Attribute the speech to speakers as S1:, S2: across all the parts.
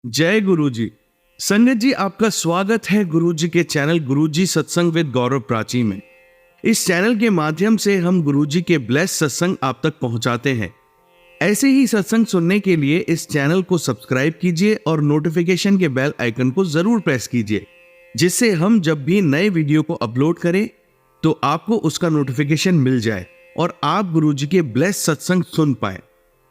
S1: जय गुरु जी। संगत जी, आपका स्वागत है गुरु जी के चैनल गुरु जी सत्संग विद गौरव प्राची में। इस चैनल के माध्यम से हम गुरु जी के ब्लेस सत्संग आप तक पहुंचाते हैं। ऐसे ही सत्संग सुनने के लिए इस चैनल को सब्सक्राइब कीजिए और नोटिफिकेशन के बेल आइकन को जरूर प्रेस कीजिए, जिससे हम जब भी नए वीडियो को अपलोड करें तो आपको उसका नोटिफिकेशन मिल जाए और आप गुरु जी के ब्लेस सत्संग सुन पाए।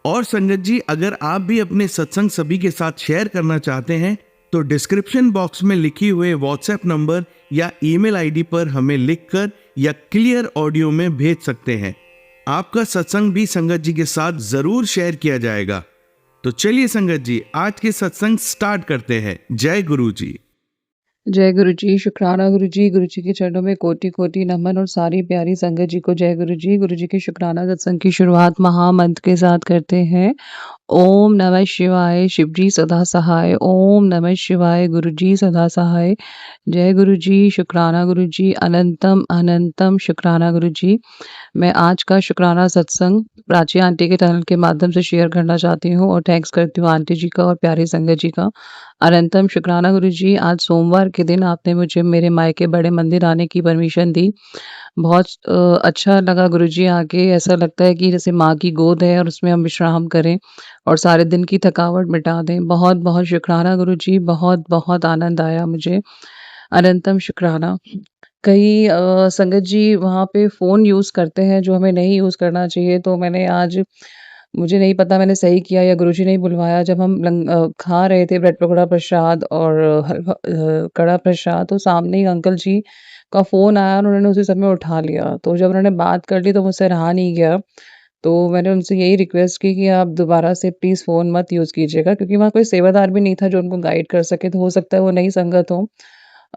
S1: और संगत जी, अगर आप भी अपने सत्संग सभी के साथ शेयर करना चाहते हैं तो डिस्क्रिप्शन बॉक्स में लिखी हुए व्हाट्सएप नंबर या ईमेल आईडी पर हमें लिखकर या क्लियर ऑडियो में भेज सकते हैं। आपका सत्संग भी संगत जी के साथ जरूर शेयर किया जाएगा। तो चलिए संगत जी, आज के सत्संग स्टार्ट करते हैं। जय गुरु जी।
S2: जय गुरु जी, शुक्राना गुरु जी के चरणों में कोटि-कोटि नमन और सारी प्यारी संगत जी को जय गुरु जी के शुक्राना सत्संग की शुरुआत महामंत्र के साथ करते हैं। ओम नमः शिवाय, शिव जी सदा सहाय। ओम नमः शिवाय, गुरु जी सदा सहाय। जय गुरु जी, शुक्राना गुरु जी, अनंतम अनंतम शुक्राना गुरु जी। मैं आज का शुक्राना सत्संग प्राची आंटी के चैनल के माध्यम से शेयर करना चाहती हूँ और थैंक्स करती हूँ आंटी जी का और प्यारी संगत जी का। अनंतम शुक्राना गुरु जी, आज सोमवार के दिन आपने मुझे मेरे मायके बड़े मंदिर आने की परमिशन दी। बहुत अच्छा लगा गुरु जी आके, ऐसा लगता है कि जैसे माँ की गोद है और उसमें हम विश्राम करें और सारे दिन की थकावट मिटा दें। बहुत-बहुत शुक्राना गुरु जी, बहुत-बहुत आनंद आया मुझे। अनंतम शुक्राना। कई संगत जी वहाँ पे फ़ोन यूज़ करते हैं जो हमें नहीं यूज़ करना चाहिए, तो मैंने आज मुझे नहीं पता मैंने सही किया या गुरुजी ने ही बुलवाया, जब हम खा रहे थे ब्रेड पकौड़ा प्रसाद और कड़ा प्रसाद, तो सामने ही अंकल जी का फ़ोन आया और उन्होंने उसी समय उठा लिया। तो जब उन्होंने बात कर ली तो मुझसे रहा नहीं गया। तो मैंने उनसे यही रिक्वेस्ट की कि आप दोबारा से प्लीज़ फ़ोन मत यूज़ कीजिएगा, क्योंकि वहाँ कोई सेवादार भी नहीं था जो उनको गाइड कर सके, तो हो सकता है वो नई संगत हो,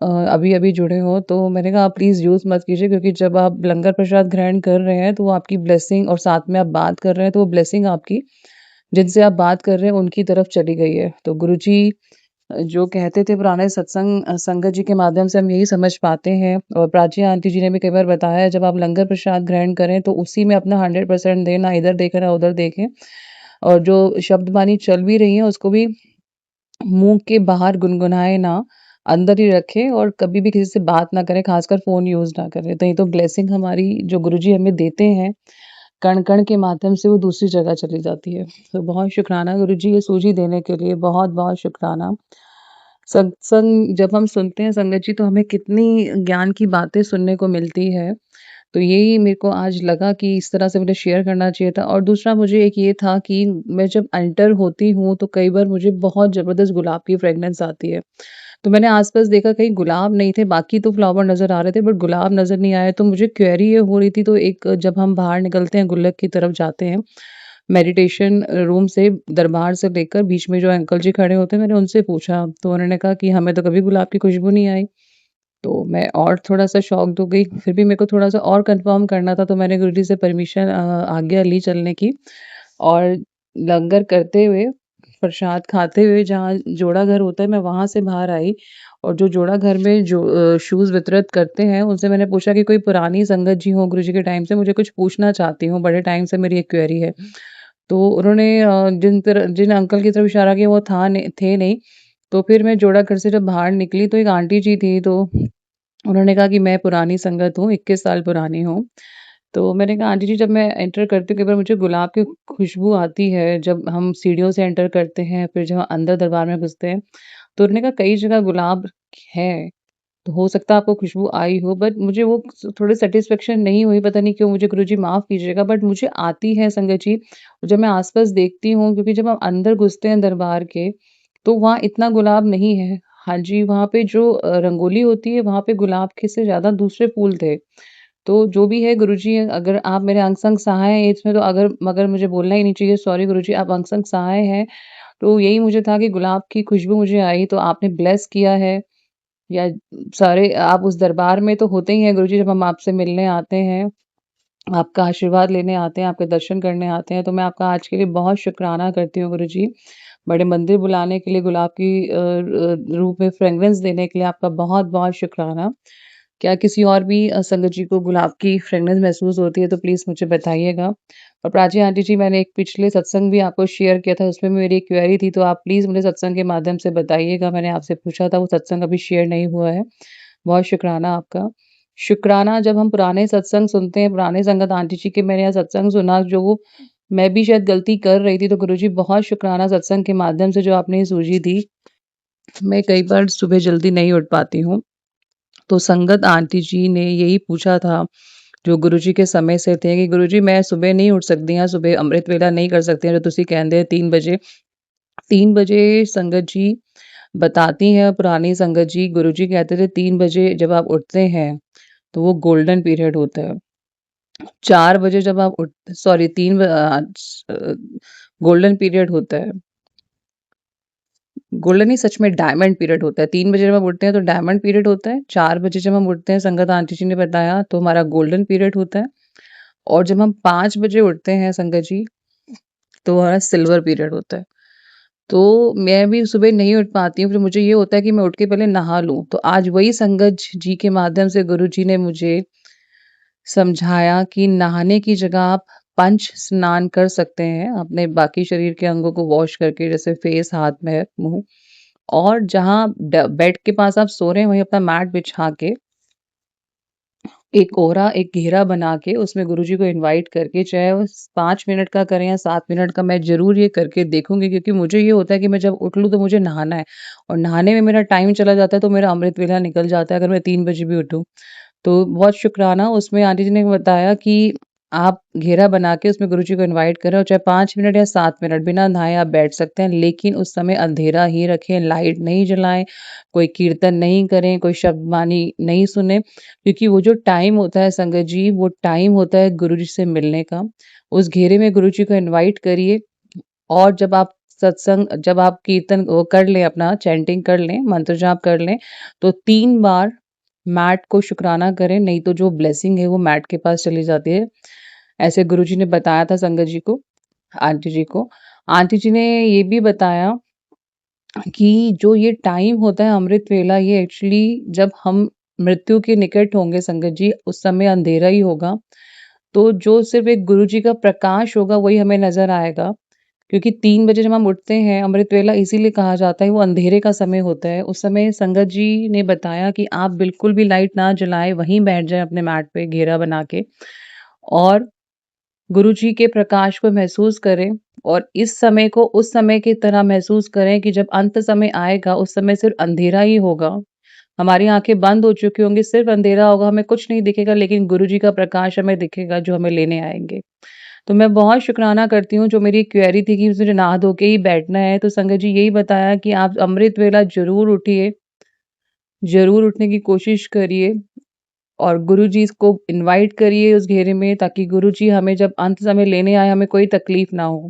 S2: अभी-अभी जुड़े हों। तो मैंने कहा आप प्लीज़ यूज़ मत कीजिए, क्योंकि जब आप लंगर प्रसाद ग्रहण कर रहे हैं तो वो आपकी ब्लेसिंग और साथ में आप बात कर रहे हैं, तो वो ब्लेसिंग आपकी जिनसे आप बात कर रहे हैं उनकी तरफ चली गई है। तो गुरुजी जो कहते थे पुराने सत्संग संगत जी के माध्यम से हम यही समझ पाते हैं, और प्राची आंटी जी ने भी कई बार बताया है, जब आप लंगर प्रसाद ग्रहण करें तो उसी में अपना 100% दें, ना इधर देखें ना उधर देखें। और जो शब्द बानी चल भी रही है उसको भी मुँह के बाहर गुनगुनाएँ ना, अंदर ही रखें और कभी भी किसी से बात ना करें, ख़ासकर फ़ोन यूज़ ना करें। नहीं तो ब्लेसिंग हमारी जो गुरुजी हमें देते हैं, कण-कण के माध्यम से वो दूसरी जगह चली जाती है। तो बहुत शुक्राना गुरुजी ये सूझी देने के लिए, बहुत-बहुत शुक्राना। सत्संग जब हम सुनते हैं संगत जी, तो हमें कितनी ज्ञान की बातें सुनने को मिलती है। तो यही मेरे को आज लगा कि इस तरह से मुझे शेयर करना चाहिए था। और दूसरा मुझे एक ये था कि मैं जब एंटर होती हूँ तो कई बार मुझे बहुत ज़बरदस्त गुलाब की फ्रेग्रेंस आती है। तो मैंने आस-पास देखा, कहीं गुलाब नहीं थे, बाकी तो फ्लावर नज़र आ रहे थे बट गुलाब नज़र नहीं आए। तो मुझे क्वेरी ये हो रही थी, तो एक जब हम बाहर निकलते हैं गुल्लक की तरफ जाते हैं, मेडिटेशन रूम से, दरबार से लेकर बीच में जो अंकल जी खड़े होते हैं, मैंने उनसे पूछा तो उन्होंने कहा कि हमें तो कभी गुलाब की खुशबू नहीं आई। तो मैं और थोड़ा-सा शॉक्ड हो गई, फिर भी मेरे को थोड़ा-सा और कन्फर्म करना था, तो मैंने गुरुजी से परमिशन आज्ञा ली चलने की। और लंगर करते हुए, प्रसाद खाते हुए जहाँ जोड़ा घर होता है, मैं वहाँ से बाहर आई और जो जोड़ा घर में जो शूज़ वितरित करते हैं, उनसे मैंने पूछा कि कोई पुरानी संगत जी हो गुरुजी के टाइम से, मुझे कुछ पूछना चाहती हूँ, बड़े टाइम से मेरी एक क्वेरी है। तो उन्होंने जिन अंकल की तरफ इशारा किया वो थे नहीं। तो फिर मैं जोड़ा घर से जब बाहर निकली तो एक आंटी जी थी, तो उन्होंने कहा कि मैं पुरानी संगत हूँ, 21 साल पुरानी हूँ। तो मैंने कहा आंटी जी, जब मैं एंटर करती हूँ कई बार मुझे गुलाब की खुशबू आती है, जब हम सीढ़ियों से एंटर करते हैं, फिर जब अंदर दरबार में घुसते हैं। तो उन्होंने कहा कई जगह गुलाब है, तो हो सकता है आपको खुशबू आई हो, बट मुझे वो थोड़ी सैटिस्फैक्शन नहीं हुई, पता नहीं क्यों, मुझे गुरुजी माफ़ कीजिएगा, बट मुझे आती है संगत जी। जब मैं आस-पास देखती हूँ, क्योंकि जब हम अंदर घुसते हैं दरबार के, तो वहाँ इतना गुलाब नहीं है। हाँ जी, वहाँ पे जो रंगोली होती है, वहाँ पे गुलाब के से ज़्यादा दूसरे फूल थे। तो जो भी है गुरुजी, अगर आप मेरे अंग-संग सहाय हैं इसमें, तो अगर मगर मुझे बोलना ही नहीं चाहिए, सॉरी गुरुजी, आप अंग-संग सहाय हैं। तो यही मुझे था कि गुलाब की खुशबू मुझे आई, तो आपने ब्लेस किया है, या सारे आप उस दरबार में तो होते ही हैं गुरुजी, जब हम आपसे मिलने आते हैं, आपका आशीर्वाद लेने आते हैं, आपके दर्शन करने आते हैं, तो मैं आपका आज के लिए बहुत शुकराना करती हूँ गुरुजी। बड़े मंदिर बुलाने के लिए, गुलाब की रूप में फ्रेग्रेंस देने के लिए आपका बहुत-बहुत शुकराना। क्या किसी और भी संगत जी को गुलाब की फ्रेग्रेंस महसूस होती है तो प्लीज़ मुझे बताइएगा। और प्राची आंटी जी, मैंने एक पिछले सत्संग भी आपको शेयर किया था, उसमें मेरी एक क्वेरी थी, तो आप प्लीज़ मुझे सत्संग के माध्यम से बताइएगा। मैंने आपसे पूछा था, वो सत्संग अभी शेयर नहीं हुआ है। बहुत शुकराना आपका। शुकराना, जब हम पुराने सत्संग सुनते हैं, पुराने संगत आंटी जी के मैंने यहाँ सत्संग सुना, जो मैं भी शायद गलती कर रही थी, तो गुरुजी बहुत शुकराना सत्संग के माध्यम से जो आपने ये सूझी दी। मैं कई बार सुबह जल्दी नहीं उठ पाती हूँ, तो संगत आंटी जी ने यही पूछा था, जो गुरुजी के समय से थे, कि गुरुजी मैं सुबह नहीं उठ सकती हाँ, सुबह अमृत वेला नहीं कर सकती हाँ, जो तुसी कहंदे हैं 3 बजे। 3 बजे संगत जी बताती हैं, पुरानी संगत जी, गुरुजी कहते थे 3 बजे जब आप उठते हैं, तो वो गोल्डन पीरियड होता है। 4 बजे जब आप उठ सॉरी गोल्डन पीरियड होता है। गोल्डन नहीं, सच में डायमंड पीरियड होता है। 3 बजे जब हम उठते हैं तो डायमंड पीरियड होता है। 4 बजे जब हम उठते हैं, संगत आंटी जी ने बताया, तो हमारा गोल्डन पीरियड होता है। और जब हम 5 बजे उठते हैं संगत जी, तो हमारा सिल्वर पीरियड होता है। तो मैं भी सुबह नहीं उठ पाती हूँ, फिर मुझे ये होता है कि मैं उठ के पहले नहा लूँ। तो आज वही संगत जी के माध्यम से गुरुजी ने मुझे समझाया कि नहाने की जगह आप पंच स्नान कर सकते हैं, अपने बाकी शरीर के अंगों को वॉश करके, जैसे फेस, हाथ, में मुँह। और जहाँ बेड के पास आप सो रहे हैं, वहीं अपना मैट बिछा के एक घेरा बना के उसमें गुरुजी को इनवाइट करके, चाहे वो 5 मिनट का करें या 7 मिनट का, मैं ज़रूर ये करके देखूँगी, क्योंकि मुझे ये होता है कि मैं जब उठ लूँ तो मुझे नहाना है, और नहाने में मेरा टाइम चला जाता है तो मेरा अमृत वेला निकल जाता है, अगर मैं 3 बजे भी उठूँ। तो बहुत शुकराना, उसमें आंटी जी ने बताया कि आप घेरा बना के उसमें गुरुजी को इनवाइट करें, और चाहे 5 मिनट या 7 मिनट बिना नहाए आप बैठ सकते हैं, लेकिन उस समय अंधेरा ही रखें, लाइट नहीं जलाएँ, कोई कीर्तन नहीं करें, कोई शब्दवाणी नहीं सुने, क्योंकि वो जो टाइम होता है संगत जी, वो टाइम होता है गुरुजी से मिलने का। उस घेरे में गुरुजी को इनवाइट करिए, और जब आप कीर्तन वो कर लें, अपना चैंटिंग कर लें, मंत्र जाप कर लें, तो 3 बार मैट को शुकराना करें, नहीं तो जो ब्लेसिंग है वो मैट के पास चली जाती है। ऐसे गुरुजी ने बताया था संगत जी को, आंटी जी को। आंटी जी ने ये भी बताया कि जो ये टाइम होता है अमृत वेला, ये एक्चुअली जब हम मृत्यु के निकट होंगे संगत जी, उस समय अंधेरा ही होगा। तो जो सिर्फ़ एक गुरुजी का प्रकाश होगा वही हमें नज़र आएगा। क्योंकि 3 बजे जब हम उठते हैं, अमृत वेला इसीलिए कहा जाता है, वो अंधेरे का समय होता है। उस समय संगत जी ने बताया कि आप बिल्कुल भी लाइट ना जलाएँ, वहीं बैठ जाएँ अपने मैट पे घेरा बना के, और गुरुजी के प्रकाश को महसूस करें, और इस समय को उस समय की तरह महसूस करें कि जब अंत समय आएगा, उस समय सिर्फ़ अंधेरा ही होगा। हमारी आँखें बंद हो चुकी होंगी, सिर्फ़ अंधेरा होगा, हमें कुछ नहीं दिखेगा, लेकिन गुरुजी का प्रकाश हमें दिखेगा जो हमें लेने आएँगे। तो मैं बहुत शुकराना करती हूँ, जो मेरी क्वेरी थी कि मुझे नहा धो के ही बैठना है, तो संगत जी यही बताया कि आप अमृत वेला ज़रूर उठिए, ज़रूर उठने की कोशिश करिए, और गुरुजी को इनवाइट करिए उस घेरे में, ताकि गुरुजी हमें जब अंत समय लेने आए, हमें कोई तकलीफ ना हो।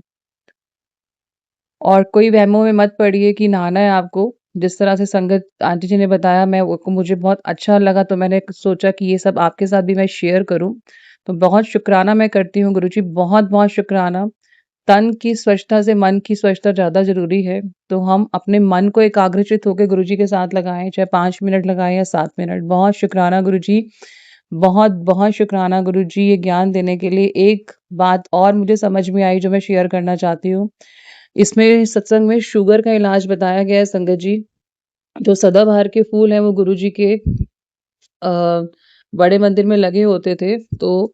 S2: और कोई वहमों में मत पड़िए कि नहाना है आपको। जिस तरह से संगत आंटी जी ने बताया, मुझे बहुत अच्छा लगा, तो मैंने सोचा कि ये सब आपके साथ भी मैं शेयर करूँ। तो बहुत शुकराना मैं करती हूँ गुरुजी, बहुत-बहुत शुकराना। तन की स्वच्छता से मन की स्वच्छता ज़्यादा ज़रूरी है, तो हम अपने मन को एकाग्रचित्त होके गुरुजी के साथ लगाएँ, चाहे 5 मिनट लगाएँ या 7 मिनट। बहुत शुकराना गुरुजी, बहुत-बहुत शुकराना गुरुजी ये ज्ञान देने के लिए। एक बात और मुझे समझ में आई, जो मैं शेयर करना चाहती हूँ। इसमें सत्संग में शुगर का इलाज बताया गया है संगत जी। जो सदाबहार के फूल हैं, वो गुरुजी के बड़े मंदिर में लगे होते थे, तो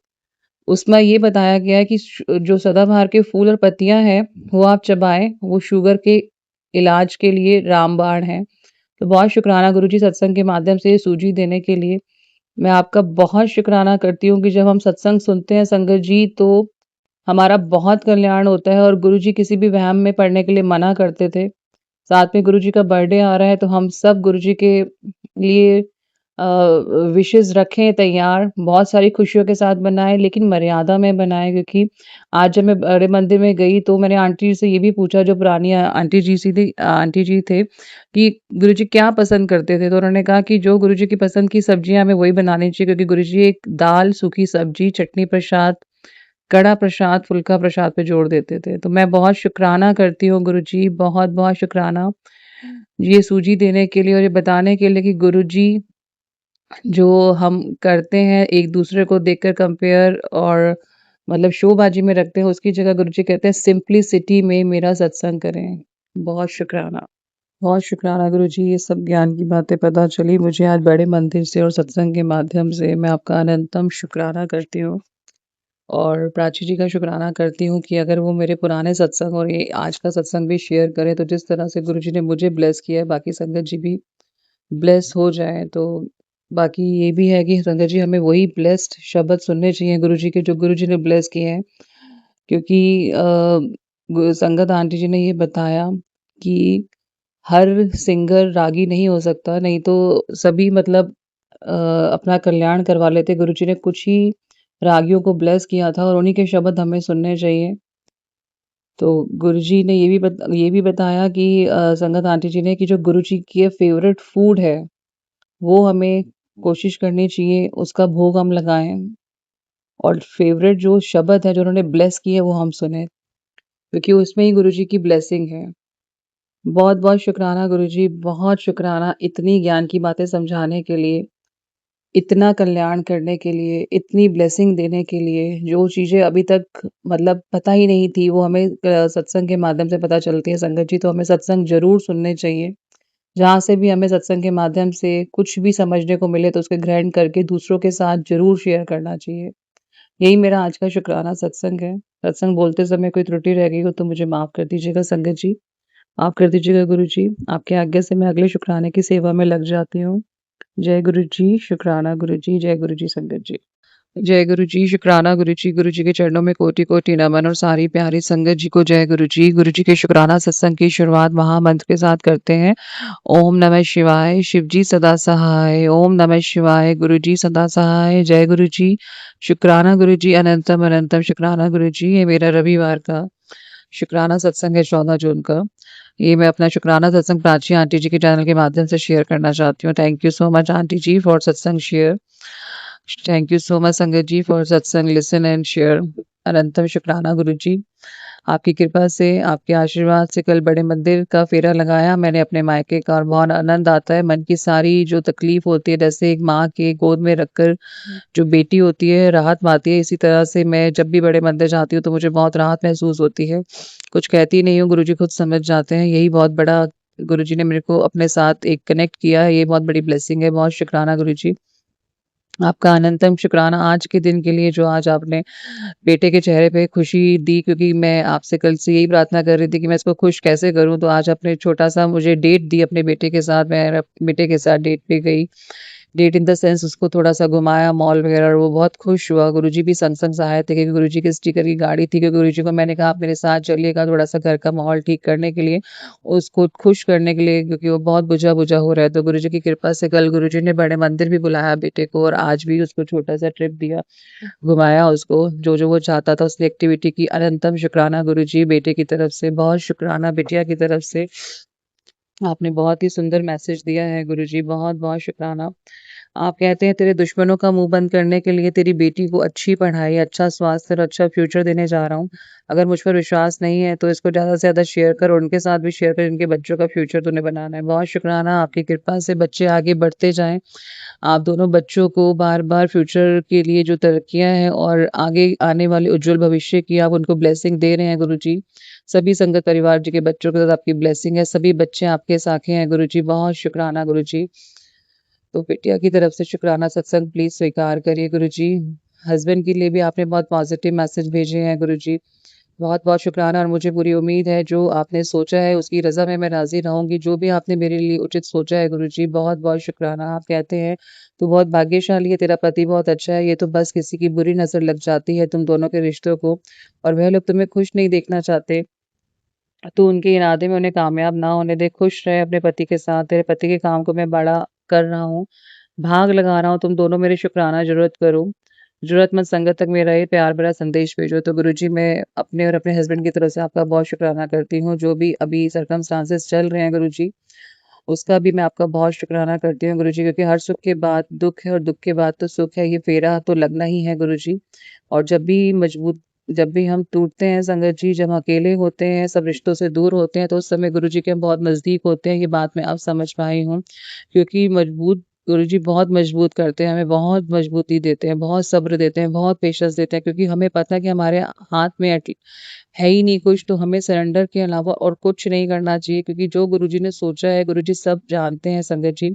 S2: उसमें ये बताया गया है कि जो सदाबहार के फूल और पत्तियाँ हैं, वो आप चबाएँ, वो शुगर के इलाज के लिए रामबाण है। तो बहुत शुकराना गुरुजी सत्संग के माध्यम से ये सूझी देने के लिए। मैं आपका बहुत शुकराना करती हूँ कि जब हम सत्संग सुनते हैं संगत जी, तो हमारा बहुत कल्याण होता है, और गुरुजी किसी भी वहम में पड़ने के लिए मना करते थे। साथ में गुरुजी का बर्थडे आ रहा है, तो हम सब गुरुजी के लिए विशेज़ रखें तैयार, बहुत सारी खुशियों के साथ बनाएँ, लेकिन मर्यादा में बनाएँ, क्योंकि आज जब मैं बड़े मंदिर में गई, तो मैंने आंटी जी से ये भी पूछा, जो पुरानी आंटी जी थे, कि गुरुजी क्या पसंद करते थे? तो उन्होंने कहा कि जो गुरुजी की पसंद की सब्जियाँ हमें वही बनानी चाहिए, क्योंकि गुरुजी एक दाल, सूखी सब्जी, चटनी प्रसाद, कड़ा प्रसाद, फुल्का प्रसाद पे जोर देते थे। तो मैं बहुत शुकराना करती हूँ गुरुजी, बहुत-बहुत शुकराना, ये सूझी देने के लिए और ये बताने के लिए कि गुरुजी जो हम करते हैं एक दूसरे को देखकर कंपेयर और मतलब शोबाजी में रखते हैं, उसकी जगह गुरुजी कहते हैं सिंप्लिसिटी में मेरा सत्संग करें। बहुत शुक्राना। बहुत शुक्राना गुरुजी, ये सब ज्ञान की बातें पता चली मुझे आज बड़े मंदिर से और सत्संग के माध्यम से। मैं आपका अनंतम शुक्राना करती हूँ और प्राची जी का शुक्राना करती हूँ कि अगर वो मेरे पुराने सत्संग और ये आज का सत्संग भी शेयर करें, तो जिस तरह से गुरुजी ने मुझे ब्लेस किया है, बाकी संगत जी भी ब्लेस हो जाएँ। तो बाकी ये भी है कि संगत जी हमें वही ब्लेस्ड शब्द सुनने चाहिए गुरुजी के, जो गुरुजी ने ब्लेस किए हैं। क्योंकि संगत आंटी जी ने ये बताया कि हर सिंगर रागी नहीं हो सकता, नहीं तो सभी मतलब अ, अपना कल्याण करवा लेते। गुरुजी ने कुछ ही रागियों को ब्लेस किया था और उन्हीं के शब्द हमें सुनने चाहिए। तो गुरुजी ने ये भी बताया कि संगत आंटी जी ने कि जो गुरुजी के फेवरेट फूड है, वो हमें कोशिश करनी चाहिए, उसका भोग हम लगाएँ और फेवरेट जो शब्द है, जो उन्होंने ब्लेस किए, वो हम सुनें, क्योंकि उसमें ही गुरुजी की ब्लेसिंग है। बहुत-बहुत शुकराना गुरुजी, बहुत शुकराना इतनी ज्ञान की बातें समझाने के लिए, इतना कल्याण करने के लिए, इतनी ब्लेसिंग देने के लिए। जो चीज़ें अभी तक मतलब पता ही नहीं थी, वो हमें सत्संग के माध्यम से पता चलती है संगत जी, तो हमें सत्संग ज़रूर सुनने चाहिए। जहाँ से भी हमें सत्संग के माध्यम से कुछ भी समझने को मिले, तो उसको ग्रहण करके दूसरों के साथ ज़रूर शेयर करना चाहिए। यही मेरा आज का शुकराना सत्संग है। सत्संग बोलते समय कोई त्रुटि रह गई हो, तो मुझे माफ़ कर दीजिएगा संगत जी। माफ़ कर दीजिएगा गुरुजी। आपकी आज्ञा से मैं अगले शुकराने की सेवा में लग जाती हूँ। जय गुरुजी, शुकराना गुरुजी, जय गुरुजी संगत जी। जय गुरुजी, शुकराना गुरुजी, गुरुजी के चरणों में कोटि-कोटि नमन और सारी प्यारी संगत जी को जय गुरुजी। गुरुजी के शुकराना सत्संग की शुरुआत महामंत्र के साथ करते हैं। ओम नमः शिवाय, शिवजी सदा सहाय। ओम नमः शिवाय, गुरुजी सदा सहाय। जय गुरुजी, शुकराना गुरुजी, अनंतम अनंतम शुकराना गुरुजी। ये मेरा रविवार का शुकराना सत्संग है 14 जून का। ये मैं अपना शुकराना सत्संग प्राची आंटी जी के चैनल के माध्यम से शेयर करना चाहती हूँ। Thank you so much aunty ji for satsang share. Thank you so much sangat ji for satsang listen and share. अनंतम शुकराना गुरु जी। आपकी कृपा से, आपके आशीर्वाद से कल बड़े मंदिर का फेरा लगाया मैंने अपने मायके का और बहुत आनंद आता है। मन की सारी जो तकलीफ होती है, जैसे एक माँ के गोद में रखकर जो बेटी होती है, राहत पाती है, इसी तरह से मैं जब भी बड़े मंदिर जाती हूँ, तो मुझे बहुत राहत महसूस होती है। कुछ कहती नहीं हूँ, गुरुजी खुद समझ जाते हैं। यही बहुत बड़ा गुरुजी ने मेरे को अपने साथ एक कनेक्ट किया है, ये बहुत बड़ी ब्लेसिंग है। बहुत शुकराना गुरुजी। आपका अनंतम शुकराना आज के दिन के लिए, जो आज आपने बेटे के चेहरे पे खुशी दी, क्योंकि मैं आपसे कल से यही प्रार्थना कर रही थी कि मैं इसको खुश कैसे करूँ, तो आज आपने छोटा-सा मुझे डेट दी अपने बेटे के साथ। मैं बेटे के साथ डेट पे गई। डेट इन द सेंस उसको थोड़ा-सा घुमाया मॉल वगैरह और वो बहुत खुश हुआ। गुरुजी भी संग-संग से आए थे, क्योंकि गुरुजी के स्टीकर की गाड़ी थी, क्योंकि गुरुजी को मैंने कहा आप मेरे साथ चलिएगा थोड़ा-सा घर का माहौल ठीक करने के लिए, उसको खुश करने के लिए, क्योंकि वो बहुत बुझा-बुझा हो रहा है। तो गुरुजी की कृपा से कल गुरुजी ने बड़े मंदिर भी बुलाया बेटे को और आज भी उसको छोटा-सा ट्रिप दिया, घुमाया उसको, जो-जो वो चाहता था उसने एक्टिविटी की। अनंतम शुकराना गुरुजी बेटे की तरफ से, बहुत शुकराना बिटिया की तरफ से। आपने बहुत ही सुंदर मैसेज दिया है गुरुजी, बहुत-बहुत शुकराना। आप कहते हैं तेरे दुश्मनों का मुँह बंद करने के लिए तेरी बेटी को अच्छी पढ़ाई, अच्छा स्वास्थ्य और अच्छा फ्यूचर देने जा रहा हूँ। अगर मुझ पर विश्वास नहीं है, तो इसको ज़्यादा से ज़्यादा शेयर कर और उनके साथ भी शेयर कर, इनके बच्चों का फ्यूचर तूने बनाना है। बहुत शुकराना, आपकी कृपा से बच्चे आगे बढ़ते जाएँ। आप दोनों बच्चों को बार-बार फ्यूचर के लिए जो तरक्कियाँ हैं और आगे आने वाले उज्ज्वल भविष्य की आप उनको ब्लेसिंग दे रहे हैं गुरुजी। सभी संगत परिवार जी के बच्चों के साथ आपकी ब्लेसिंग है, सभी बच्चे आपके साखे हैं गुरुजी, बहुत शुकराना गुरुजी। तो बिटिया की तरफ से शुकराना सत्संग प्लीज़ स्वीकार करिए गुरुजी। हस्बैंड के लिए भी आपने बहुत पॉज़िटिव मैसेज भेजे हैं गुरुजी। बहुत-बहुत शुकराना और मुझे पूरी उम्मीद है जो आपने सोचा है उसकी रज़ा में मैं राज़ी रहूँगी। जो भी आपने मेरे लिए उचित सोचा है गुरुजी, बहुत-बहुत शुकराना। आप कहते हैं तू बहुत भाग्यशाली है, तेरा पति बहुत अच्छा है, ये तो बस किसी की बुरी नज़र लग जाती है तुम दोनों के रिश्तों को और वह लोग तुम्हें खुश नहीं देखना चाहते। तू उनके इरादे में उन्हें कामयाब ना होने दे, खुश रहे अपने पति के साथ। तेरे पति के काम को मैं बड़ा कर रहा हूँ, भाग लगा रहा हूँ, तुम दोनों मेरी शुकराना ज़रूरत करो। ज़रूरतमंद संगत तक मेरा ये प्यार भरा संदेश भेजो। तो गुरुजी मैं अपने और अपने हस्बैंड की तरफ से आपका बहुत शुकराना करती हूँ। जो भी अभी सर्कमस्टांसेस चल रहे हैं गुरुजी, उसका भी मैं आपका बहुत शुकराना करती हूँ गुरुजी, क्योंकि हर सुख के बाद दुःख है और दुःख के बाद तो सुख है, ये फेरा तो लगना ही है गुरुजी। और जब भी हम टूटते हैं संगत जी, जब हम अकेले होते हैं, सब रिश्तों से दूर होते हैं, तो उस समय गुरुजी के हम बहुत नज़दीक होते हैं, ये बात मैं अब समझ पाई हूँ। क्योंकि मजबूत गुरुजी बहुत मजबूत करते हैं, हमें बहुत मजबूती देते हैं, बहुत सब्र देते हैं, बहुत पेशेंस देते हैं, क्योंकि हमें पता है कि हमारे हाथ में है ही नहीं कुछ, तो हमें सरेंडर के अलावा और कुछ नहीं करना चाहिए, क्योंकि जो गुरुजी ने सोचा है गुरुजी सब जानते हैं संगत जी,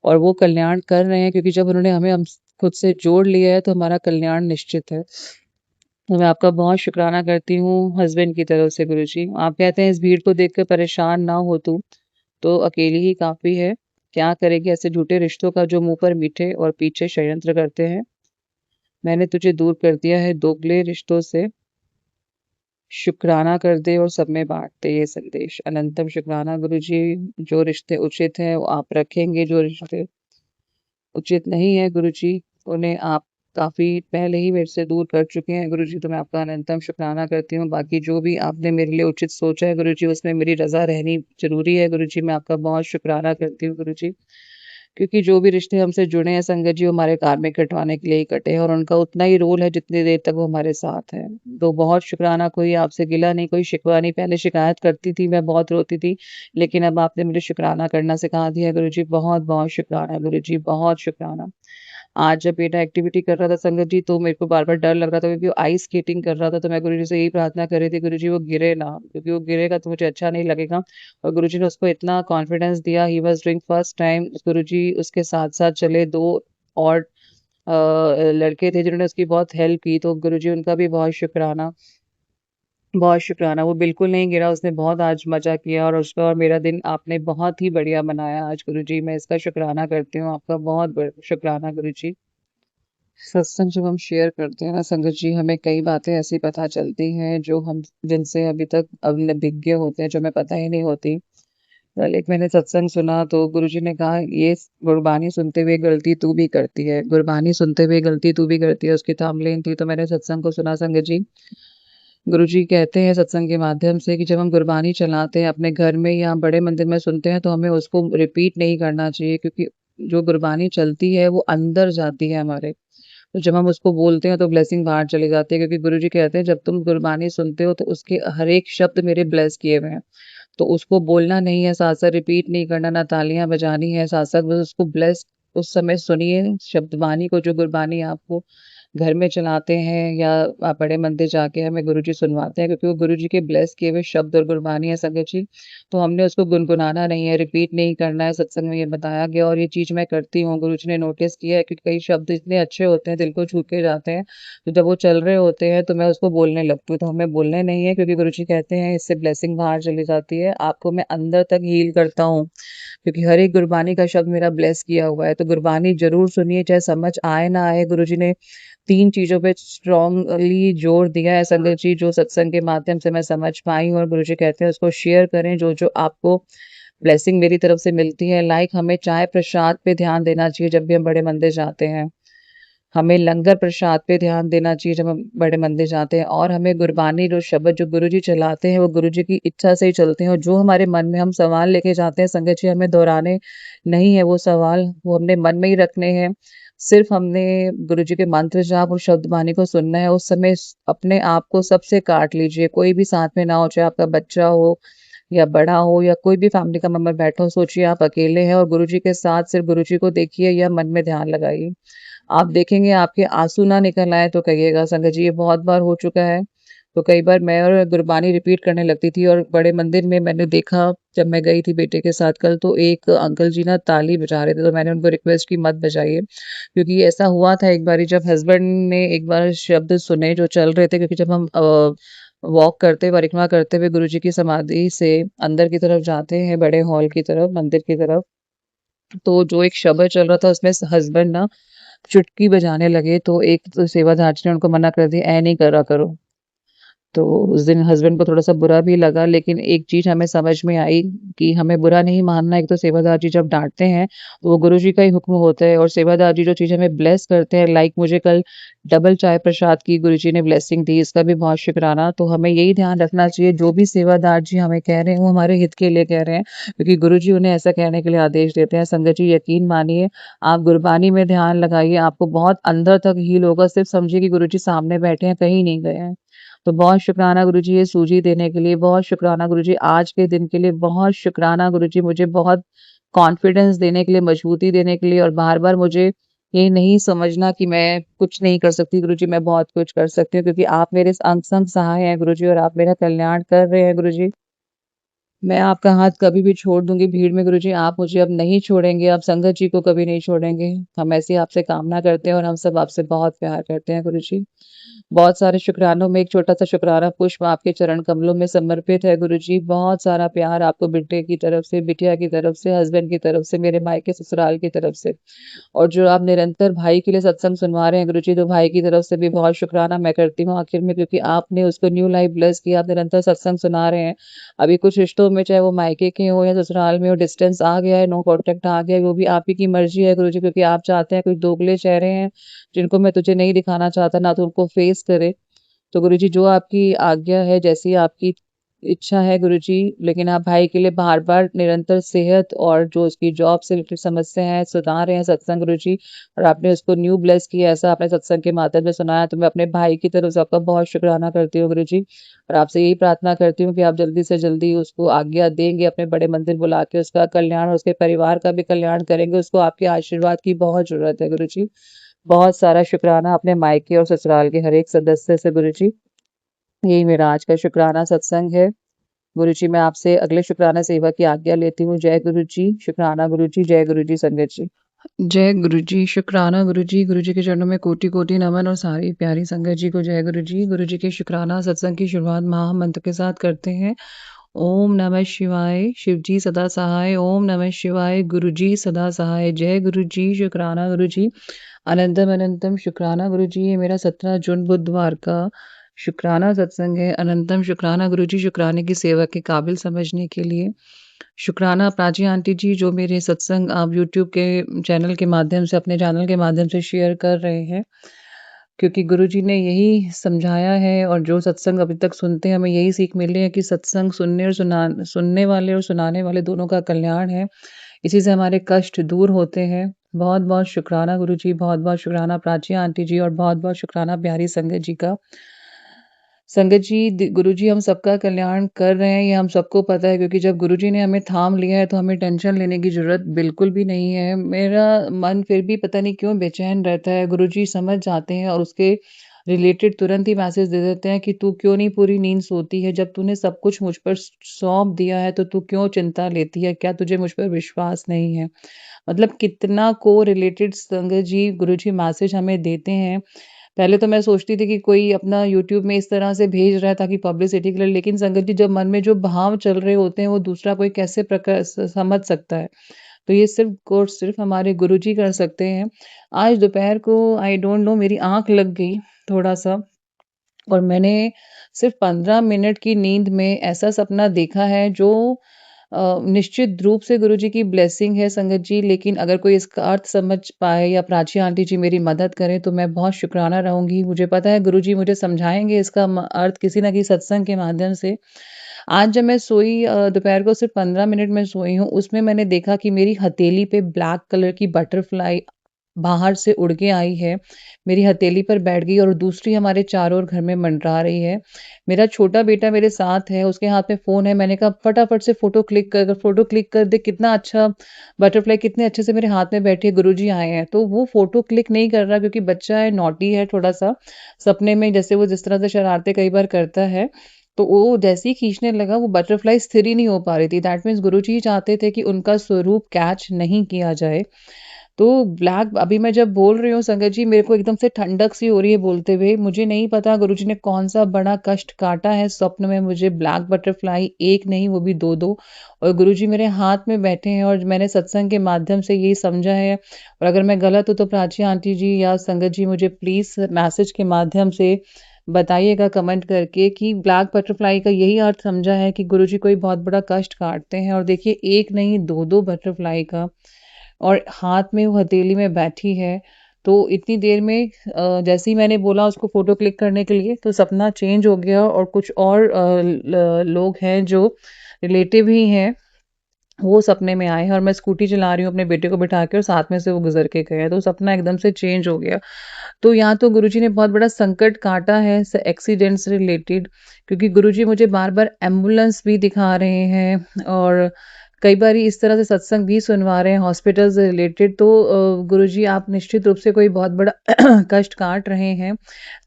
S2: और वो कल्याण कर रहे हैं, क्योंकि जब उन्होंने हमें हम खुद से जोड़ लिया है तो हमारा कल्याण निश्चित है। तो मैं आपका बहुत शुक्राना करती हूँ हस्बैंड की तरफ से गुरुजी। आप कहते हैं इस भीड़ को देखकर परेशान ना हो तू, तो अकेली ही काफ़ी है। क्या करेगी ऐसे झूठे रिश्तों का जो मुँह पर मीठे और पीछे षड्यंत्र करते हैं। मैंने तुझे दूर कर दिया है दोगले रिश्तों से, शुक्राना कर दे और सब में बाँट दे ये संदेश। अनंतम शुक्राना गुरुजी, जो रिश्ते उचित हैं वो आप रखेंगे, जो रिश्ते उचित नहीं है गुरुजी, उन्हें आप काफ़ी पहले ही मेरे से दूर कर चुके हैं गुरुजी, तो मैं आपका अनंतम शुक्राना करती हूँ। बाकी जो भी आपने मेरे लिए उचित सोचा है गुरुजी, उसमें मेरी रज़ा रहनी ज़रूरी है गुरुजी, मैं आपका बहुत शुक्राना करती हूँ गुरुजी। क्योंकि जो भी रिश्ते हमसे जुड़े हैं संगत जी, वो हमारे कार्मिक कटवाने के लिए ही कटे हैं, और उनका उतना ही रोल है जितनी देर तक वो हमारे साथ हैं। तो बहुत शुक्राना, कोई आपसे गिला नहीं, कोई शिकवा नहीं। पहले शिकायत करती थी, मैं बहुत रोती थी, लेकिन अब आपने मुझे शुक्राना करना सिखा दिया गुरुजी, बहुत-बहुत शुक्राना गुरुजी, बहुत शुक्राना। आज जब बेटा एक्टिविटी कर रहा था संगत जी, तो मेरे को बार-बार डर लग रहा था, क्योंकि वो आइस स्केटिंग कर रहा था, तो मैं गुरुजी से यही प्रार्थना कर रही थी, गुरुजी वो गिरे ना, क्योंकि वो गिरेगा तो मुझे अच्छा नहीं लगेगा। और गुरुजी ने उसको इतना कॉन्फिडेंस दिया, he was doing first time. Guruji उसके साथ-साथ चले, 2 और लड़के थे जिन्होंने उसकी बहुत हेल्प की, तो गुरुजी उनका भी बहुत शुकराना। बहुत शुकराना, वो बिल्कुल नहीं गिरा, उसने बहुत आज मज़ा किया, और उसका और मेरा दिन आपने बहुत ही बढ़िया बनाया आज गुरुजी, मैं इसका शुकराना करती हूँ, आपका बहुत शुकराना गुरुजी। सत्संग जब हम शेयर करते हैं ना संगत जी, हमें कई बातें ऐसी पता चलती हैं जो हम जिनसे अभी तक अनभिज्ञ होते हैं, जो हमें पता ही नहीं होती। कल एक मैंने सत्संग सुना, तो गुरुजी ने कहा, ये गुरबानी सुनते हुए गलती तू भी करती है, गुरबानी सुनते हुए गलती तू भी करती है, उसकी थामलेन थी। तो मैंने सत्संग को सुना संगत जी। गुरुजी कहते हैं सत्संग के माध्यम से कि जब हम गुरबानी चलाते हैं अपने घर में या बड़े मंदिर में सुनते हैं, तो हमें उसको रिपीट नहीं करना चाहिए, क्योंकि जो गुरबानी चलती है वो अंदर जाती है हमारे। तो जब हम उसको बोलते हैं तो ब्लेसिंग बाहर चली जाती है, क्योंकि गुरुजी कहते हैं जब तुम गुरबानी सुनते हो तो उसके हर एक शब्द मेरे ब्लेस किए हुए हैं। तो उसको बोलना नहीं है, साथ-साथ रिपीट नहीं करना, ना तालियाँ बजानी है, साथ-साथ बस उसको ब्लेस उस समय सुनिए शब्दबानी को, जो गुरबानी आपको घर में चलाते हैं या आप बड़े मंदिर जाके हमें गुरुजी सुनवाते हैं, क्योंकि वो गुरुजी के ब्लेस किए हुए शब्द और गुरबानी है संगत जी। तो हमने उसको गुनगुनाना नहीं है, रिपीट नहीं करना है, सत्संग में ये बताया गया, और ये चीज़ मैं करती हूँ, गुरुजी ने नोटिस किया है, क्योंकि कई शब्द इतने अच्छे होते हैं, दिल को छू के जाते हैं, तो जब वो चल रहे होते हैं तो मैं उसको बोलने लगती हूँ, तो हमें बोलने नहीं है, क्योंकि गुरुजी कहते हैं इससे ब्लेसिंग बाहर चली जाती है, आपको मैं अंदर तक हील करता हूँ, क्योंकि हर एक गुरबानी का शब्द मेरा ब्लेस किया हुआ है। तो गुरबानी ज़रूर सुनिए, चाहे समझ आए ना आए, गुरुजी ने 3 चीज़ों पे स्ट्रॉन्गली जोर दिया है संगत जी, जो सत्संग के माध्यम से मैं समझ पाई हूँ, और गुरुजी कहते हैं उसको शेयर करें, जो-जो आपको ब्लेसिंग मेरी तरफ से मिलती है। लाइक हमें चाय प्रसाद पे ध्यान देना चाहिए जब भी हम बड़े मंदिर जाते हैं। हमें लंगर प्रसाद पे ध्यान देना चाहिए जब हम बड़े मंदिर जाते हैं, और हमें गुरबानी जो शब्द जो गुरुजी चलाते हैं वो गुरुजी की इच्छा से ही चलते हैं, और जो हमारे मन में हम सवाल लेके जाते हैं संगत जी, हमें दोहराने नहीं है वो सवाल, वो हमने मन में ही रखने हैं। सिर्फ हमने गुरुजी के मंत्र जाप और शब्द बानी को सुनना है। उस समय अपने आप को सबसे काट लीजिए, कोई भी साथ में ना हो, चाहे आपका बच्चा हो या बड़ा हो या कोई भी फैमिली का मेंबर बैठा हो, सोचिए आप अकेले हैं और गुरुजी के साथ सिर्फ गुरुजी को देखिए या मन में ध्यान लगाइए। आप देखेंगे आपके आँसू ना निकल आए तो कहिएगा संगत जी, ये बहुत बार हो चुका है। तो कई बार मैं और गुरबानी रिपीट करने लगती थी, और बड़े मंदिर में मैंने देखा जब मैं गई थी बेटे के साथ कल, तो एक अंकल जी ना ताली बजा रहे थे, तो मैंने उनको रिक्वेस्ट की मत बजाइए, क्योंकि ऐसा हुआ था एक बारी जब हस्बैंड ने एक बार शब्द सुने जो चल रहे थे, क्योंकि जब हम वॉक करते परिक्रमा करते हुए गुरुजी की समाधि से अंदर की तरफ जाते हैं, बड़े हॉल की तरफ, मंदिर की तरफ, तो जो एक शब्द चल रहा था उसमें हस्बैंड ना चुटकी बजाने लगे, तो एक तो सेवादार जी ने उनको मना कर दिया, "ऐ नहीं करा करो।" तो उस दिन हस्बैंड को थोड़ा-सा बुरा भी लगा, लेकिन एक चीज़ हमें समझ में आई कि हमें बुरा नहीं मानना है। एक तो सेवादार जी जब डाँटते हैं, तो वो गुरुजी का ही हुक्म होता है, और सेवादार जी जो चीज़ हमें ब्लेस करते हैं, लाइक मुझे कल डबल चाय प्रसाद की गुरुजी ने ब्लेसिंग दी, इसका भी बहुत शुकराना। तो हमें यही ध्यान रखना चाहिए, जो भी सेवादार जी हमें कह रहे हैं, वो हमारे हित के लिए कह रहे हैं, क्योंकि गुरुजी उन्हें ऐसा कहने के लिए आदेश देते हैं। संगत जी यकीन मानिए, आप गुरबानी में ध्यान लगाइए, आपको बहुत अंदर तक हील होगा। सिर्फ़ समझिए कि गुरुजी सामने बैठे हैं, कहीं नहीं गए हैं। तो बहुत शुकराना गुरुजी ये सूजी देने के लिए, बहुत शुकराना गुरुजी आज के दिन के लिए, बहुत शुकराना गुरुजी मुझे बहुत कॉन्फिडेंस देने के लिए, मजबूती देने के लिए और बार-बार मुझे ये नहीं समझना कि मैं कुछ नहीं कर सकती गुरुजी, मैं बहुत कुछ कर सकती हूँ क्योंकि आप मेरे अंग संग सहाय हैं गुरुजी और आप मेरा कल्याण कर रहे हैं गुरुजी। मैं आपका हाथ कभी भी छोड़ दूँगी भीड़ में गुरुजी, आप मुझे अब नहीं छोड़ेंगे, आप संगत जी को कभी नहीं छोड़ेंगे। हम ऐसी आपसे कामना करते हैं और हम सब आपसे बहुत प्यार करते हैं गुरुजी। बहुत सारे शुक्रानों में एक छोटा-सा शुकराना पुष्प आपके चरण कमलों में समर्पित है गुरुजी। बहुत सारा प्यार आपको बेटे की तरफ से, बिटिया की तरफ से, हस्बैंड की तरफ से, मेरे मायके ससुराल की तरफ से। और जो आप निरंतर भाई के लिए सत्संग सुनवा रहे हैं गुरुजी, तो भाई की तरफ से भी बहुत शुक्राना मैं करती हूँ आखिर में क्योंकि आपने उसको न्यू लाइफ ब्लेस किया, आप निरंतर सत्संग सुना रहे हैं। अभी कुछ रिश्तों में चाहे वो मायके के हों या ससुराल में हो, डिस्टेंस आ गया है, नो कॉन्टैक्ट आ गया है, वो भी आप ही की मर्ज़ी है गुरुजी क्योंकि आप चाहते हैं कुछ दोगले चेहरे हैं, जिनको मैं तुझे नहीं दिखाना चाहता, ना तू उनको फेस करे। तो गुरुजी जो आपकी आज्ञा है, जैसी आपकी इच्छा है गुरुजी, लेकिन आप भाई के लिए बार-बार निरंतर सेहत और जो उसकी जॉब से रिलेटेड समस्या है, सुना रहे हैं सत्संग गुरुजी और आपने उसको न्यू ब्लेस किया, ऐसा आपने सत्संग के माध्यम से सुनाया, तो मैं अपने भाई की तरफ से आपका बहुत शुकराना करती हूँ गुरुजी और आपसे यही प्रार्थना करती हूँ कि आप जल्दी से जल्दी उसको आज्ञा देंगे, अपने बड़े मंदिर बुला के उसका कल्याण और उसके परिवार का भी कल्याण करेंगे। उसको आपके आशीर्वाद की बहुत ज़रूरत है गुरुजी। बहुत सारा शुकराना अपने मायके और ससुराल के हर एक सदस्य से गुरुजी। यही मेरा आज का शुकराना सत्संग है। गुरुजी मैं आपसे अगले शुकराना सेवा की आज्ञा लेती हूँ। जय गुरुजी, शुकराना गुरुजी, जय गुरुजी संगत जी। जय गुरुजी, शुकराना गुरुजी, गुरुजी के चरणों में कोटि-कोटि नमन और सारी प्यारी संगत जी को जय गुरुजी। गुरुजी के शुकराना सत्संग की शुरुआत महामंत्र के साथ करते हैं। ओम नमः शिवाय, शिवजी सदा सहाय, ओम नमः शिवाय, गुरुजी सदा सहाय, जय गुरुजी, शुकराना गुरुजी। अनंतम अनंतम शुकराना गुरुजी, ये मेरा 17 जून बुधवार का शुकराना सत्संग है। अनंतम शुकराना गुरुजी, शुकराने की सेवा के काबिल समझने के लिए। शुकराना प्राची आंटी जी जो मेरे सत्संग आप यूट्यूब के चैनल के माध्यम से अपने चैनल के माध्यम से शेयर कर रहे हैं क्योंकि गुरुजी ने यही समझाया है और जो सत्संग अभी तक सुनते हैं हमें यही सीख मिली है कि सत्संग सुनने और सुनने वाले और सुनाने वाले दोनों का कल्याण है। इसी से हमारे कष्ट दूर होते हैं। बहुत-बहुत शुकराना गुरुजी, बहुत-बहुत शुकराना प्राची आंटी जी और बहुत-बहुत शुकराना प्यारी संगत जी का। संगत जी गुरुजी हम सबका कल्याण कर रहे हैं ये हम सबको पता है क्योंकि जब गुरुजी ने हमें थाम लिया है तो हमें टेंशन लेने की ज़रूरत बिल्कुल भी नहीं है। मेरा मन फिर भी पता नहीं क्यों बेचैन रहता है। गुरुजी समझ जाते हैं और उसके रिलेटेड तुरंत ही मैसेज दे देते हैं कि तू क्यों नहीं पूरी नींद सोती है? जब तूने सब कुछ मुझ पर सौंप दिया है तो तू क्यों चिंता लेती है? क्या तुझे मुझ पर विश्वास नहीं है? मतलब कितना को रिलेटेड संगत जी गुरुजी मैसेज हमें देते हैं। पहले तो मैं सोचती थी कि कोई अपना यूट्यूब में इस तरह से भेज रहा है ताकि पब्लिसिटी के लिए, लेकिन संगत जी जब मन में जो भाव चल रहे होते हैं वो दूसरा कोई कैसे समझ सकता है। तो ये सिर्फ और सिर्फ हमारे गुरुजी कर सकते हैं। आज दोपहर को आई डोंट नो मेरी आँख लग गई थोड़ा-सा और मैंने सिर्फ 15 मिनट की नींद में ऐसा सपना देखा है जो निश्चित रूप से गुरुजी की ब्लेसिंग है संगत जी, लेकिन अगर कोई इसका अर्थ समझ पाए या प्राची आंटी जी मेरी मदद करें तो मैं बहुत शुकराना रहूँगी। मुझे पता है गुरुजी मुझे समझाएँगे इसका अर्थ किसी न किसी सत्संग के माध्यम से। आज जब मैं सोई दोपहर को सिर्फ 15 मिनट में सोई हूँ, उसमें मैंने देखा कि मेरी हथेली पे ब्लैक कलर की बटरफ्लाई बाहर से उड़ के आई है। मेरी हथेली पर बैठ गई और दूसरी हमारे चारों ओर घर में मंडरा रही है। मेरा छोटा बेटा मेरे साथ है, उसके हाथ में फ़ोन है। मैंने कहा फटाफट से फ़ोटो क्लिक कर दे, कितना अच्छा बटरफ्लाई कितने अच्छे से मेरे हाथ में बैठी है, गुरुजी आए हैं। तो वो फ़ोटो क्लिक नहीं कर रहा क्योंकि बच्चा है, नॉटी है थोड़ा-सा। सपने में जैसे वो जिस तरह से शरारतें कई बार करता है, तो वो जैसे ही खींचने लगा वो बटरफ्लाई स्थिर ही नहीं हो पा रही थी। दैट मीन्स गुरुजी ही चाहते थे कि उनका स्वरूप कैच नहीं किया जाए। तो ब्लैक अभी मैं जब बोल रही हूँ संगत जी मेरे को एकदम से ठंडक सी हो रही है बोलते हुए। मुझे नहीं पता गुरुजी ने कौन-सा बड़ा कष्ट काटा है स्वप्न में मुझे ब्लैक बटरफ्लाई एक नहीं वो भी 2-2 और गुरुजी मेरे हाथ में बैठे हैं और मैंने सत्संग के माध्यम से यही समझा है और अगर मैं गलत हूँ तो प्राची आंटी जी या संगत जी मुझे प्लीज़ मैसेज के माध्यम से बताइएगा कमेंट करके कि ब्लैक बटरफ्लाई का यही अर्थ समझा है कि गुरुजी कोई बहुत बड़ा कष्ट काटते हैं और देखिए एक नहीं 2-2 बटरफ्लाई का और हाथ में वो हथेली में बैठी है। तो इतनी देर में जैसे ही मैंने बोला उसको फ़ोटो क्लिक करने के लिए तो सपना चेंज हो गया और कुछ और लोग हैं जो रिलेटिव ही हैं, वो सपने में आए हैं और मैं स्कूटी चला रही हूँ अपने बेटे को बिठा के और साथ में से वो गुज़र के गए हैं। तो सपना एकदम से चेंज हो गया। तो यहाँ तो गुरुजी ने बहुत बड़ा संकट काटा है एक्सीडेंट से रिलेटेड क्योंकि गुरुजी मुझे बार-बार एम्बुलेंस भी दिखा रहे हैं और कई बारी इस तरह से सत्संग भी सुनवा रहे हैं हॉस्पिटल से रिलेटेड, तो गुरुजी आप निश्चित रूप से कोई बहुत बड़ा कष्ट काट रहे हैं।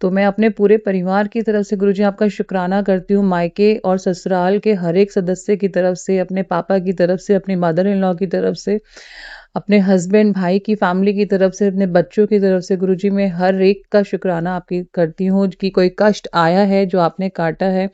S2: तो मैं अपने पूरे परिवार की तरफ से गुरुजी आपका शुक्राना करती हूँ, मायके और ससुराल के हर एक सदस्य की तरफ से, अपने पापा की तरफ से, अपनी मदर इन लॉ की तरफ से, अपने हस्बैंड, भाई की फैमिली की तरफ से, अपने बच्चों की तरफ से गुरुजी मैं हर एक का शुक्राना आपकी करती हूँ कि कोई कष्ट आया है जो आपने काटा है।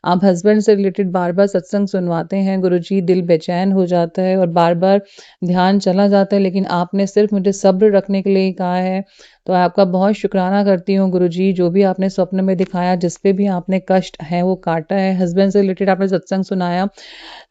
S2: आप हस्बैंड से रिलेटेड बार-बार सत्संग सुनवाते हैं गुरुजी, दिल बेचैन हो जाता है और बार-बार ध्यान चला जाता है, लेकिन आपने सिर्फ़ मुझे सब्र रखने के लिए ही कहा है। तो आपका बहुत शुक्राना करती हूँ गुरुजी, जो भी आपने स्वप्न में दिखाया, जिस पे भी आपने कष्ट है वो काटा है। हस्बैंड से रिलेटेड आपने सत्संग सुनाया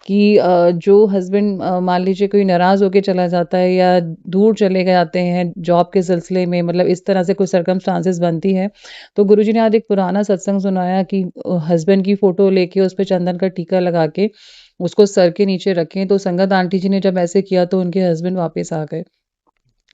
S2: कि जो हस्बैंड मान लीजिए कोई नाराज़ होके चला जाता है या दूर चले जाते हैं जॉब के सिलसिले में, मतलब इस तरह से कोई सर्कमस्टांसेस बनती है, तो गुरुजी ने आज एक पुराना सत्संग सुनाया कि हस्बैंड की फ़ोटो लेके उस पे चंदन का टीका लगा के उसको सर के नीचे रखें, तो संगत आंटी जी ने जब ऐसे किया तो उनके हस्बैंड वापस आ गए।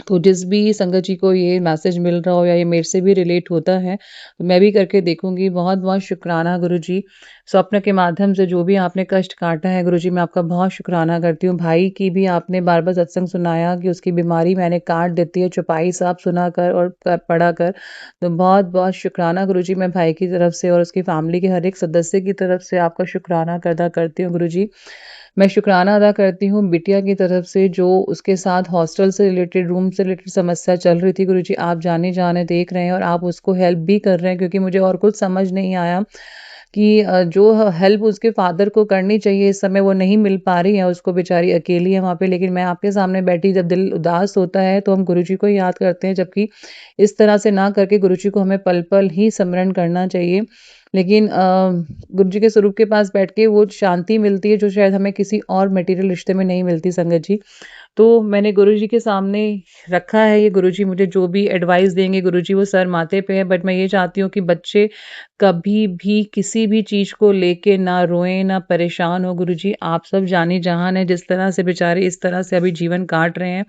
S2: तो जिस भी संगत जी को ये मैसेज मिल रहा हो या ये मेरे से भी रिलेट होता है, तो मैं भी करके देखूँगी। बहुत-बहुत शुक्राना गुरुजी। स्वप्न के माध्यम से जो भी आपने कष्ट काटा है गुरुजी, मैं आपका बहुत शुक्राना करती हूँ। भाई की भी आपने बार-बार सत्संग सुनाया कि उसकी बीमारी मैंने काट देती है, चौपाई साहब सुना कर और पढ़ा कर। तो बहुत-बहुत शुक्राना गुरुजी, मैं भाई की तरफ से और उसकी फैमिली के हर एक सदस्य की तरफ से आपका शुक्राना अदा करती हूँ गुरुजी। मैं शुक्राना अदा करती हूँ बिटिया की तरफ से, जो उसके साथ हॉस्टल से रिलेटेड, रूम से रिलेटेड समस्या चल रही थी गुरुजी, आप जाने-जाने देख रहे हैं और आप उसको हेल्प भी कर रहे हैं, क्योंकि मुझे और कुछ समझ नहीं आया कि जो हेल्प उसके फादर को करनी चाहिए इस समय वो नहीं मिल पा रही है, उसको बेचारी अकेली है वहाँ पे। लेकिन मैं आपके सामने बैठी, जब दिल उदास होता है तो हम गुरुजी को ही याद करते हैं, जबकि इस तरह से ना करके गुरुजी को हमें पल-पल ही स्मरण करना चाहिए। लेकिन गुरुजी के स्वरूप के पास बैठ के वो शांति मिलती है जो शायद हमें किसी और मटेरियल रिश्ते में नहीं मिलती संगत जी। तो मैंने गुरुजी के सामने रखा है ये, गुरुजी मुझे जो भी एडवाइस देंगे गुरुजी वो सर माथे पे है, बट मैं ये चाहती हूँ कि बच्चे कभी भी किसी भी चीज़ को लेके ना रोएँ, ना परेशान हो गुरुजी। आप सब जानी-जहान हैं, जिस तरह से बेचारे इस तरह से अभी जीवन काट रहे हैं।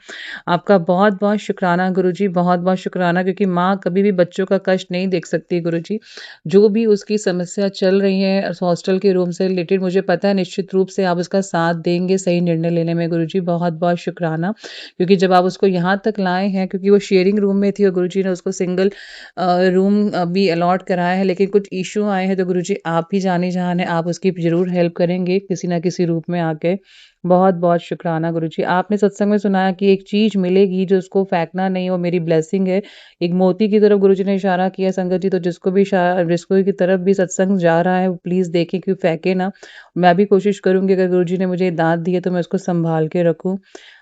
S2: आपका बहुत-बहुत शुक्राना गुरुजी, बहुत-बहुत शुक्राना, क्योंकि माँ कभी भी बच्चों का कष्ट नहीं देख सकती गुरुजी। जो भी उसकी समस्या चल रही है हॉस्टल के रूम से रिलेटेड, मुझे पता है निश्चित रूप से आप उसका साथ देंगे सही निर्णय लेने में गुरुजी। बहुत-बहुत शुक्राना, क्योंकि जब आप उसको यहाँ तक लाए हैं, क्योंकि वो शेयरिंग रूम में थी और गुरुजी ने उसको सिंगल रूम भी अलॉट कराया है, लेकिन कुछ इश्यू आए हैं, तो गुरुजी आप ही जाने-जहान हैं, आप उसकी ज़रूर हेल्प करेंगे किसी न किसी रूप में आके। बहुत-बहुत शुक्राना गुरुजी। आपने सत्संग में सुनाया कि एक चीज़ मिलेगी जो उसको फेंकना नहीं, वो मेरी ब्लेसिंग है। एक मोती की तरफ गुरुजी ने इशारा किया संगत जी, तो जिसको की तरफ भी सत्संग जा रहा है वो प्लीज़ देखें कि फेंके ना। मैं भी कोशिश करूँगी, अगर गुरुजी ने मुझे दाँत दी है तो मैं उसको सँभाल के रखूँ।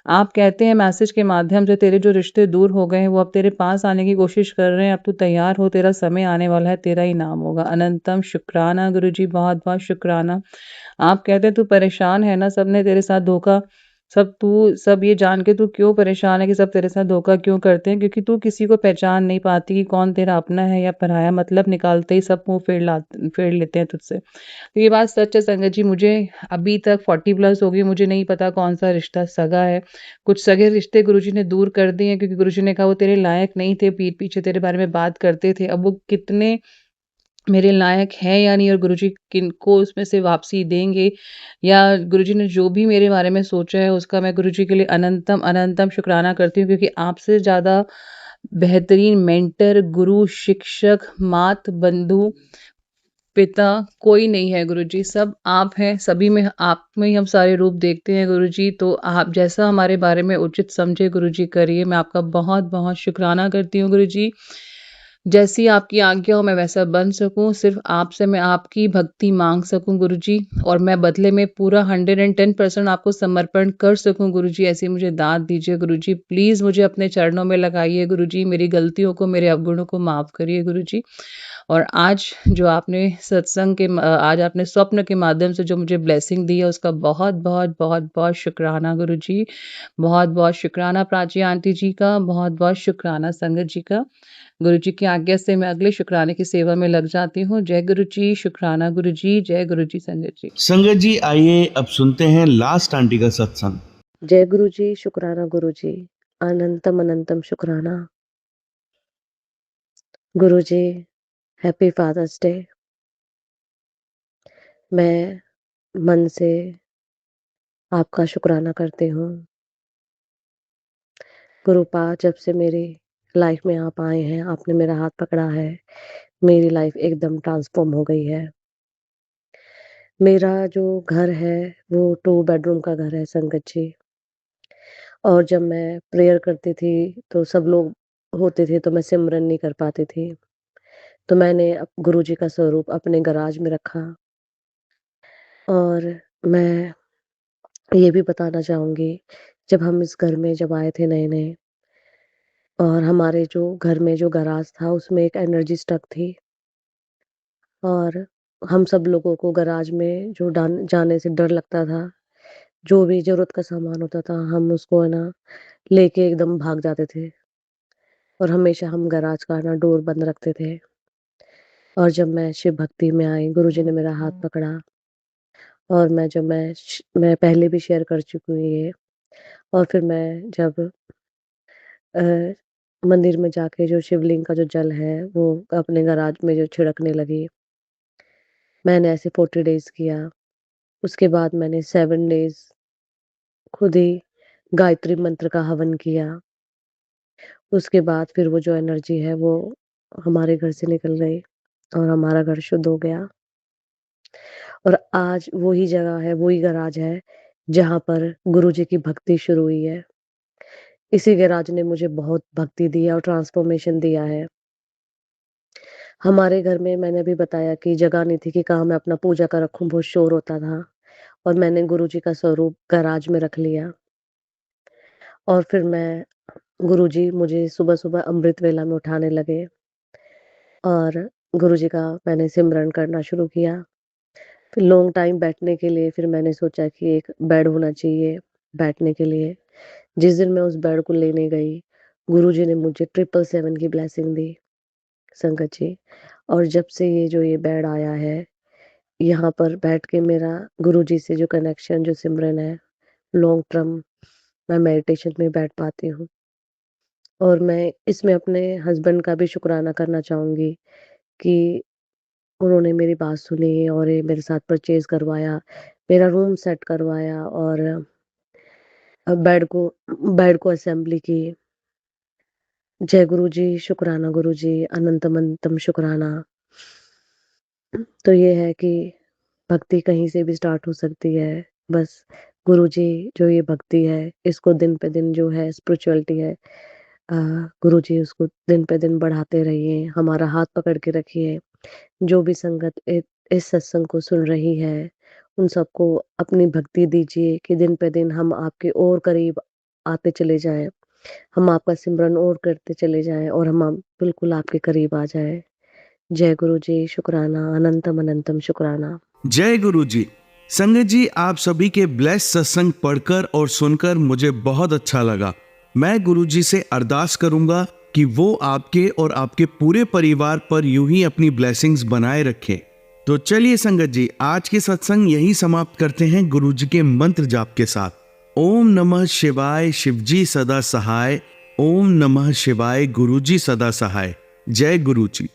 S2: आप कहते हैं मैसेज के माध्यम से तेरे जो रिश्ते दूर हो गए हैं वो अब तेरे पास आने की कोशिश कर रहे हैं, अब तू तैयार हो, तेरा समय आने वाला है, तेरा ही नाम होगा। अनंतम शुक्राना गुरुजी, बहुत-बहुत शुक्राना। आप कहते हैं तू परेशान है ना, सबने तेरे साथ धोखा, सब ये जान के तू क्यों परेशान है कि सब तेरे साथ धोखा क्यों करते हैं? क्योंकि तू किसी को पहचान नहीं पाती कि कौन तेरा अपना है या पराया। मतलब निकालते ही सब मुँह फेर लेते हैं तुझसे। तो ये बात सच है संगत जी, मुझे अभी तक 40 प्लस हो गई, मुझे नहीं पता कौन-सा रिश्ता सगा है। कुछ सगे रिश्ते गुरुजी ने दूर कर दिए हैं, क्योंकि गुरुजी ने कहा वो तेरे लायक नहीं थे, पीठ पीछे तेरे बारे में बात करते थे। अब वो कितने मेरे लायक है या नहीं, और गुरुजी किनको उसमें से वापसी देंगे, या गुरुजी ने जो भी मेरे बारे में सोचा है उसका मैं गुरुजी के लिए अनंतम अनंतम शुक्राना करती हूँ, क्योंकि आपसे ज़्यादा बेहतरीन मेंटर, गुरु, शिक्षक, मात, बंधु, पिता कोई नहीं है गुरुजी, सब आप हैं, सभी में आप में ही हम सारे रूप देखते हैं गुरुजी। तो आप जैसा हमारे बारे में उचित समझे गुरुजी करिए। मैं आपका बहुत-बहुत शुक्राना करती हूँ गुरुजी। जैसी आपकी आज्ञा हो मैं वैसा बन सकूँ, सिर्फ़ आपसे मैं आपकी भक्ति माँग सकूँ गुरुजी, और मैं बदले में पूरा 110% आपको समर्पण कर सकूँ गुरुजी, ऐसी मुझे दात दीजिए गुरुजी। प्लीज़ मुझे अपने चरणों में लगाइए गुरुजी, मेरी गलतियों को, मेरे अवगुणों को माफ़ करिए गुरुजी। और आज आपने स्वप्न के माध्यम से जो मुझे ब्लेसिंग दी है उसका बहुत-बहुत, बहुत-बहुत शुकराना गुरुजी। बहुत-बहुत शुकराना प्राची आंटी जी का, बहुत-बहुत शुकराना संगत जी का। गुरुजी की आज्ञा से मैं अगले शुक्राने की सेवा में लग जाती हूँ। जय गुरु जी, शुक्राना गुरु जी, जय गुरु जी संगत जी।
S1: संगत जी, आइए अब सुनते हैं लास्ट आंटी का सत्संग।
S3: जय गुरु जी, शुक्राना गुरु जी, अनंतम अनंतम शुक्राना। गुरु जी, हैप्पी फादर्स डे। मैं मन से आपका शुक्राना करती हूँ। गुरुपा, जब से मेरी लाइफ में आप आए हैं, आपने मेरा हाथ पकड़ा है, मेरी लाइफ एकदम ट्रांसफ़ॉर्म हो गई है। मेरा जो घर है, वो 2 बेडरूम का घर है संगत जी। और जब मैं प्रेयर करती थी, तो सब लोग होते थे, तो मैं सिमरन नहीं कर पाती थी। तो मैंने गुरुजी का स्वरूप अपने गैराज में रखा। और मैं ये भी बताना चाहूँगी, जब हम इस घर में जब आए थे नए-नए, और हमारे जो घर में जो गैराज था, उसमें एक एनर्जी स्टक थी। और हम सब लोगों को गैराज में जो जाने से डर लगता था। जो भी ज़रूरत का सामान होता था, हम उसको है ना लेके एकदम भाग जाते थे। और हमेशा हम गैराज का ना डोर बंद रखते थे। और जब मैं शिव भक्ति में आई, गुरुजी ने मेरा हाथ पकड़ा। और मैं पहले भी शेयर कर चुकी हूँ ये। और फिर मैं जब अ, मंदिर में जाके जो शिवलिंग का जो जल है, वो अपने गैराज में जो छिड़कने लगी। मैंने ऐसे 40 डेज़ किया। उसके बाद मैंने 7 डेज़ खुद ही गायत्री मंत्र का हवन किया। उसके बाद फिर वो जो एनर्जी है, वो हमारे घर से निकल गई और हमारा घर शुद्ध हो गया। और आज वही जगह है, वही गैराज है, जहाँ पर गुरुजी की भक्ति शुरू हुई है। इसी गैराज ने मुझे बहुत भक्ति दी है और ट्रांसफ़ॉर्मेशन दिया है। हमारे घर में मैंने अभी बताया कि जगह नहीं थी कि कहाँ मैं अपना पूजा का रखूँ, बहुत शोर होता था। और मैंने गुरुजी का स्वरूप गैराज में रख लिया। और फिर गुरुजी मुझे सुबह-सुबह अमृत वेला में उठाने लगे। और गुरुजी का मैंने सिमरन करना शुरू किया। फिर लॉन्ग टाइम बैठने के लिए फिर मैंने सोचा कि एक बेड होना चाहिए बैठने के लिए। जिस दिन मैं उस बेड को लेने गई, गुरुजी ने मुझे 777 की ब्लेसिंग दी, संगत जी। और जब से ये बेड आया है, यहाँ पर बैठ के मेरा गुरुजी से जो कनेक्शन, जो सिमरन है, लॉन्ग टर्म मैं मेडिटेशन में बैठ पाती हूँ। और मैं इसमें अपने हस्बैंड का भी शुक्राना करना चाहूँगी कि उन्होंने मेरी बात सुनी और ये मेरे साथ परचेज़ करवाया, मेरा रूम सेट करवाया। और बेड को असेंबली की। जय गुरुजी, शुक्राना गुरुजी, अनंतम शुक्राना। तो ये है कि भक्ति कहीं से भी स्टार्ट हो सकती है। बस गुरुजी जो ये भक्ति है, इसको दिन पे दिन जो है स्पिरिचुअलिटी है, अ, गुरुजी उसको दिन पे दिन बढ़ाते रहिए, हमारा हाथ पकड़ के रखिए। जो भी संगत इस सत्संग को सुन रही है, उन सबको अपनी भक्ति दीजिए कि दिन पे दिन हम आपके और करीब आते चले जाएँ। हम आपका सिमरन और करते चले जाएँ और हम बिल्कुल आपके करीब आ जाएँ। जय गुरु जी, शुक्राना, अनंतम शुक्राना।
S1: जय गुरु जी। संगत जी, आप सभी के ब्लेस सत्संग पढ़कर और सुनकर मुझे बहुत अच्छा लगा। मैं गुरु जी से अरदास करूंगा कि वो आपके और आपके पूरे परिवार पर यूं ही अपनी ब्लेसिंग्स बनाए रखें। तो चलिए संगत जी, आज के सत्संग यही समाप्त करते हैं गुरु जी के मंत्र जाप के साथ। ओम नमः शिवाय, शिवजी सदा सहाय। ओम नमः शिवाय, गुरु जी सदा सहाय। जय गुरु जी।